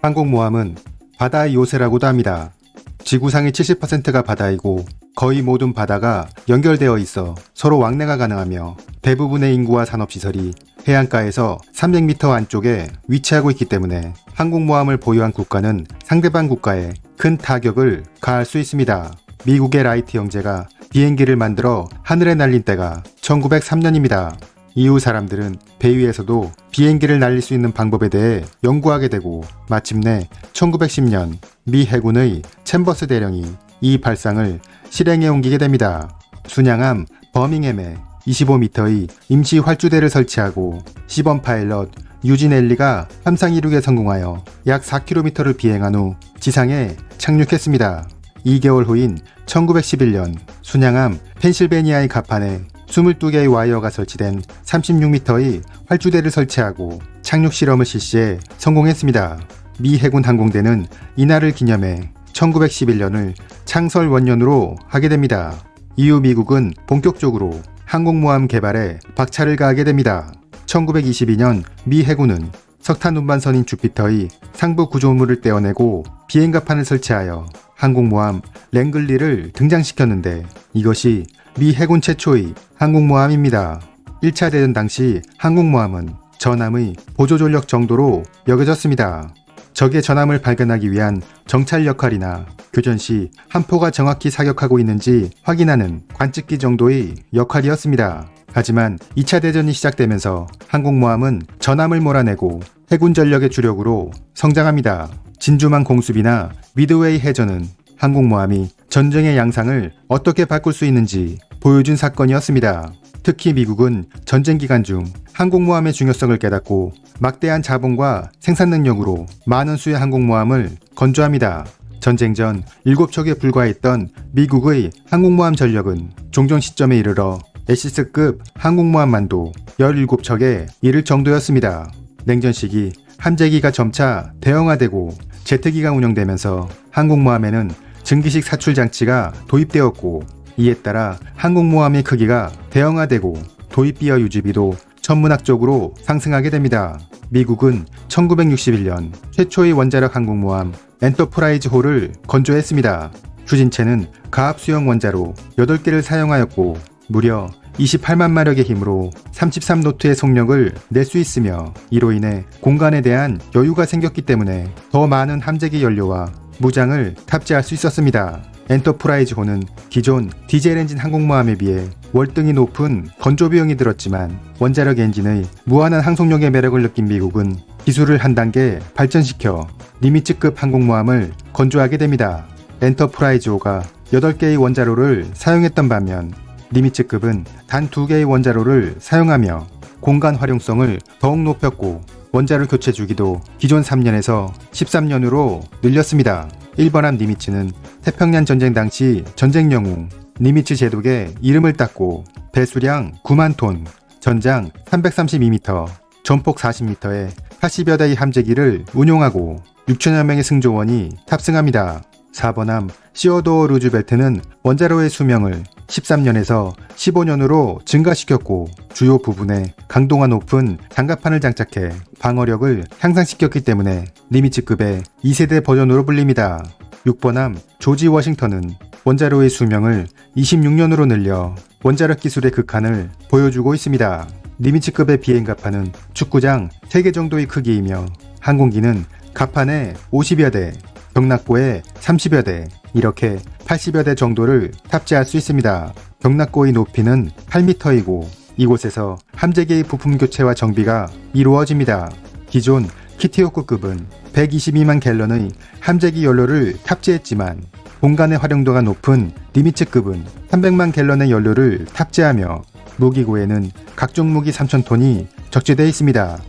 항공모함은 바다의 요새라고도 합니다. 지구상의 70%가 바다이고 거의 모든 바다가 연결되어 있어 서로 왕래가 가능하며 대부분의 인구와 산업시설이 해안가에서 300m 안쪽에 위치하고 있기 때문에 항공모함을 보유한 국가는 상대방 국가에 큰 타격을 가할 수 있습니다. 미국의 라이트 형제가 비행기를 만들어 하늘에 날린 때가 1903년입니다. 이후 사람들은 배 위에서도 비행기를 날릴 수 있는 방법에 대해 연구하게 되고 마침내 1910년 미 해군의 챔버스 대령이 이 발상을 실행에 옮기게 됩니다. 순양함 버밍햄에 25m의 임시 활주대를 설치하고 시범 파일럿 유진 엘리가 함상 이륙에 성공하여 약 4km를 비행한 후 지상에 착륙했습니다. 2개월 후인 1911년 순양함 펜실베니아의 갑판에 22개의 와이어가 설치된 36m의 활주대를 설치하고 착륙 실험을 실시해 성공했습니다. 미 해군 항공대는 이날을 기념해 1911년을 창설 원년으로 하게 됩니다. 이후 미국은 본격적으로 항공모함 개발에 박차를 가하게 됩니다. 1922년 미 해군은 석탄 운반선인 주피터의 상부 구조물을 떼어내고 비행갑판을 설치하여 항공모함 랭글리를 등장시켰는데 이것이 미 해군 최초의 항공모함입니다. 1차 대전 당시 항공모함은 전함의 보조전력 정도로 여겨졌습니다. 적의 전함을 발견하기 위한 정찰 역할이나 교전 시 함포가 정확히 사격하고 있는지 확인하는 관측기 정도의 역할이었습니다. 하지만 2차 대전이 시작되면서 항공모함은 전함을 몰아내고 해군 전력의 주력으로 성장합니다. 진주만 공습이나 미드웨이 해전은 항공모함이 전쟁의 양상을 어떻게 바꿀 수 있는지 보여준 사건이었습니다. 특히 미국은 전쟁 기간 중 항공모함의 중요성을 깨닫고 막대한 자본과 생산 능력으로 많은 수의 항공모함을 건조합니다. 전쟁 전 7척에 불과했던 미국의 항공모함 전력은 종전 시점에 이르러 에시스급 항공모함만도 17척에 이를 정도였습니다. 냉전 시기 함재기가 점차 대형화되고 제트기가 운영되면서 항공모함에는 증기식 사출 장치가 도입되었고 이에 따라 항공모함의 크기가 대형화되고 도입비와 유지비도 천문학적으로 상승하게 됩니다. 미국은 1961년 최초의 원자력 항공모함 엔터프라이즈 호를 건조했습니다. 추진체는 가압 수형 원자로 8개를 사용하였고 무려 28만 마력의 힘으로 33노트의 속력을 낼 수 있으며 이로 인해 공간에 대한 여유가 생겼기 때문에 더 많은 함재기 연료와 무장을 탑재할 수 있었습니다. 엔터프라이즈호는 기존 디젤 엔진 항공모함에 비해 월등히 높은 건조 비용이 들었지만 원자력 엔진의 무한한 항속력의 매력을 느낀 미국은 기술을 한 단계 발전시켜 니미츠급 항공모함을 건조하게 됩니다. 엔터프라이즈호가 8개의 원자로를 사용했던 반면 니미츠급은 단 2개의 원자로를 사용하며 공간 활용성을 더욱 높였고 원자로 교체 주기도 기존 3년에서 13년으로 늘렸습니다. 일본함 니미츠는 태평양 전쟁 당시 전쟁 영웅 니미츠 제독의 이름을 땄고 배수량 9만 톤, 전장 332m, 전폭 40m의 80여 대의 함재기를 운용하고 6천여 명의 승조원이 탑승합니다. 4번함 시어도어 루즈벨트는 원자로의 수명을 13년에서 15년으로 증가시켰고 주요 부분에 강도가 높은 장갑판을 장착해 방어력을 향상시켰기 때문에 니미츠급의 2세대 버전으로 불립니다. 6번함 조지 워싱턴은 원자로의 수명을 26년으로 늘려 원자력 기술의 극한을 보여주고 있습니다. 니미츠급의 비행갑판은 축구장 3개 정도의 크기이며 항공기는 갑판에 50여 대, 격납고에 30여 대, 이렇게 80여 대 정도를 탑재할 수 있습니다. 격납고의 높이는 8m이고 이곳에서 함재기의 부품 교체와 정비가 이루어집니다. 기존 키티오쿠급은 122만 갤런의 함재기 연료를 탑재했지만 공간의 활용도가 높은 니미츠급은 300만 갤런의 연료를 탑재하며 무기고에는 각종 무기 3,000톤이 적재되어 있습니다.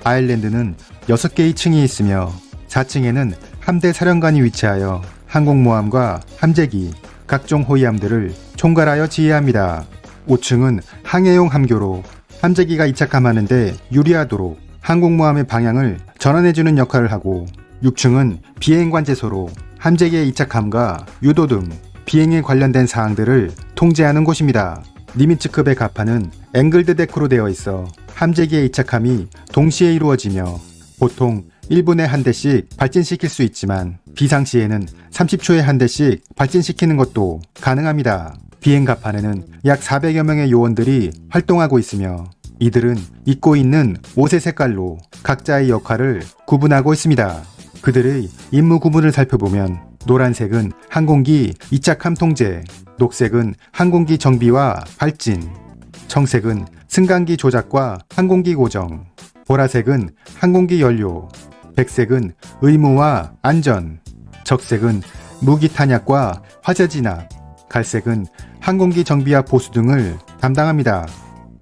아일랜드는 6개의 층이 있으며 4층에는 함대 사령관이 위치하여 항공모함과 함재기, 각종 호위함들을 총괄하여 지휘합니다. 5층은 항해용 함교로 함재기가 이착함하는데 유리하도록 항공모함의 방향을 전환해주는 역할을 하고 6층은 비행관제소로 함재기의 이착함과 유도 등 비행에 관련된 사항들을 통제하는 곳입니다. 니미츠급의 갑판은 앵글드 데크로 되어 있어 함재기의 이착함이 동시에 이루어지며 보통 1분에 한 대씩 발진시킬 수 있지만 비상시에는 30초에 한 대씩 발진시키는 것도 가능합니다. 비행갑판에는 약 400여 명의 요원들이 활동하고 있으며 이들은 입고 있는 옷의 색깔로 각자의 역할을 구분하고 있습니다. 그들의 임무 구분을 살펴보면 노란색은 항공기 이착함 통제, 녹색은 항공기 정비와 발진, 청색은 승강기 조작과 항공기 고정, 보라색은 항공기 연료, 백색은 의무와 안전, 적색은 무기 탄약과 화재 진압, 갈색은 항공기 정비와 보수 등을 담당합니다.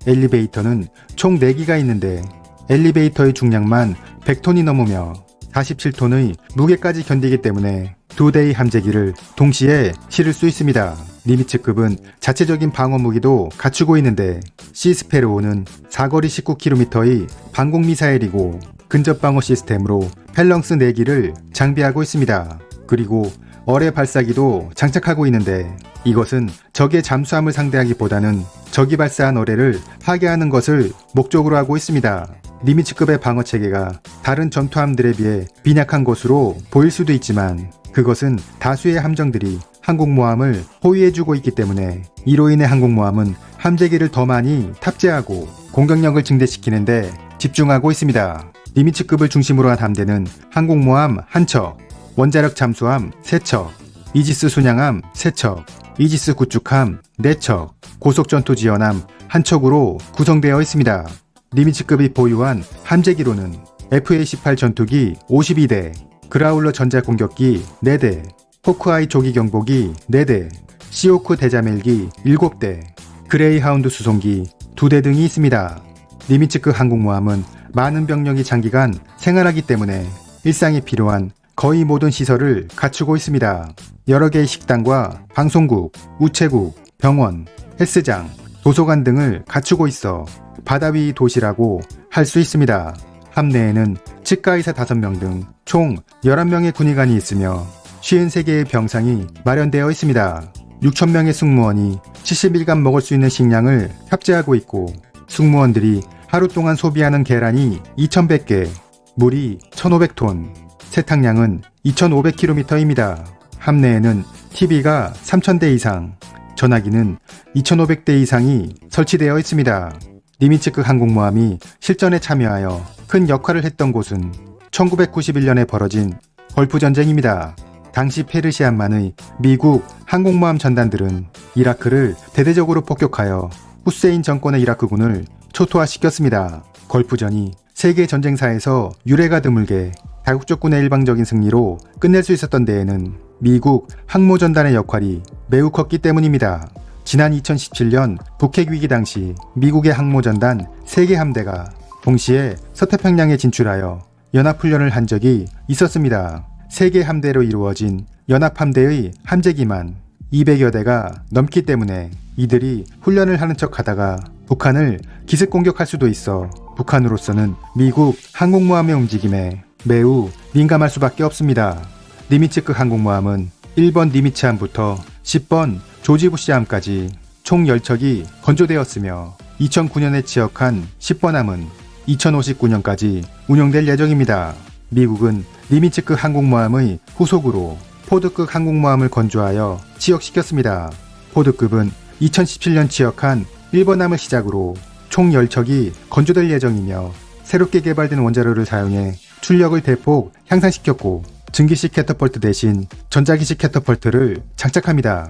엘리베이터는 총 4기가 있는데 엘리베이터의 중량만 100톤이 넘으며 47톤의 무게까지 견디기 때문에 2대의 함재기를 동시에 실을 수 있습니다. 니미츠급은 자체적인 방어 무기도 갖추고 있는데 시스페르오는 사거리 19km의 방공미사일이고 근접 방어 시스템으로 펠렁스 4기를 장비하고 있습니다. 그리고 어뢰 발사기도 장착하고 있는데 이것은 적의 잠수함을 상대하기보다는 적이 발사한 어뢰를 파괴하는 것을 목적으로 하고 있습니다. 니미츠급의 방어 체계가 다른 전투함들에 비해 빈약한 것으로 보일 수도 있지만 그것은 다수의 함정들이 항공모함을 호위해주고 있기 때문에 이로 인해 항공모함은 함재기를 더 많이 탑재하고 공격력을 증대시키는데 집중하고 있습니다. 니미츠급을 중심으로 한 함대는 항공모함 1척, 원자력 잠수함 3척, 이지스 순양함 3척, 이지스 구축함 4척, 고속전투지원함 1척으로 구성되어 있습니다. 니미츠급이 보유한 함재기로는 FA-18 전투기 52대, 그라울러 전자공격기 4대, 호크아이 조기 경보기 4대, 시오크 대자멜기 7대, 그레이하운드 수송기 2대 등이 있습니다. 니미츠급 항공모함은 많은 병력이 장기간 생활하기 때문에 일상에 필요한 거의 모든 시설을 갖추고 있습니다. 여러 개의 식당과 방송국, 우체국, 병원, 헬스장, 도서관 등을 갖추고 있어 바다 위 도시라고 할 수 있습니다. 함내에는 치과의사 5명 등 총 11명의 군의관이 있으며 53개의 병상이 마련되어 있습니다. 6,000명의 승무원이 70일간 먹을 수 있는 식량을 탑재하고 있고 승무원들이 하루 동안 소비하는 계란이 2,100개, 물이 1,500톤, 세탁량은 2,500km입니다. 함내에는 TV가 3,000대 이상, 전화기는 2,500대 이상이 설치되어 있습니다. 니미츠급 항공모함이 실전에 참여하여 큰 역할을 했던 곳은 1991년에 벌어진 걸프전쟁입니다. 당시 페르시안만의 미국 항공모함 전단들은 이라크를 대대적으로 폭격하여 후세인 정권의 이라크군을 초토화시켰습니다. 걸프전이 세계 전쟁사에서 유례가 드물게 다국적군의 일방적인 승리로 끝낼 수 있었던 데에는 미국 항모전단의 역할이 매우 컸기 때문입니다. 지난 2017년 북핵 위기 당시 미국의 항모전단 3개 함대가 동시에 서태평양에 진출하여 연합훈련을 한 적이 있었습니다. 3개 함대로 이루어진 연합함대의 함재기만 200여 대가 넘기 때문에 이들이 훈련을 하는 척 하다가 북한을 기습 공격할 수도 있어 북한으로서는 미국 항공모함의 움직임에 매우 민감할 수밖에 없습니다. 니미츠급 항공모함은 1번 니미츠함부터 10번 조지부시함까지 총 10척이 건조되었으며 2009년에 취역한 10번함은 2059년까지 운영될 예정입니다. 미국은 니미츠급 항공모함의 후속으로 포드급 항공모함을 건조하여 취역시켰습니다. 포드급은 2017년 취역한 1번함을 시작으로 총 10척이 건조될 예정이며 새롭게 개발된 원자로를 사용해 출력을 대폭 향상시켰고 증기식 캐터펄트 대신 전자기식 캐터펄트를 장착합니다.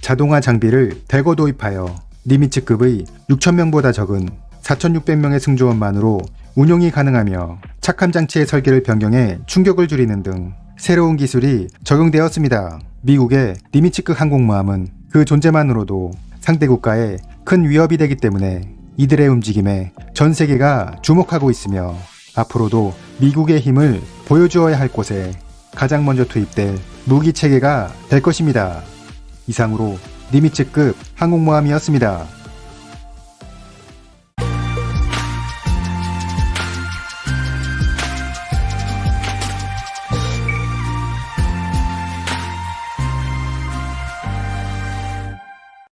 자동화 장비를 대거 도입하여 니미츠급의 6,000명보다 적은 4,600명의 승조원만으로 운용이 가능하며 착함 장치의 설계를 변경해 충격을 줄이는 등 새로운 기술이 적용되었습니다. 미국의 니미츠급 항공모함은 그 존재만으로도 상대 국가에 큰 위협이 되기 때문에 이들의 움직임에 전 세계가 주목하고 있으며 앞으로도 미국의 힘을 보여주어야 할 곳에 가장 먼저 투입될 무기 체계가 될 것입니다. 이상으로 니미츠급 항공모함이었습니다.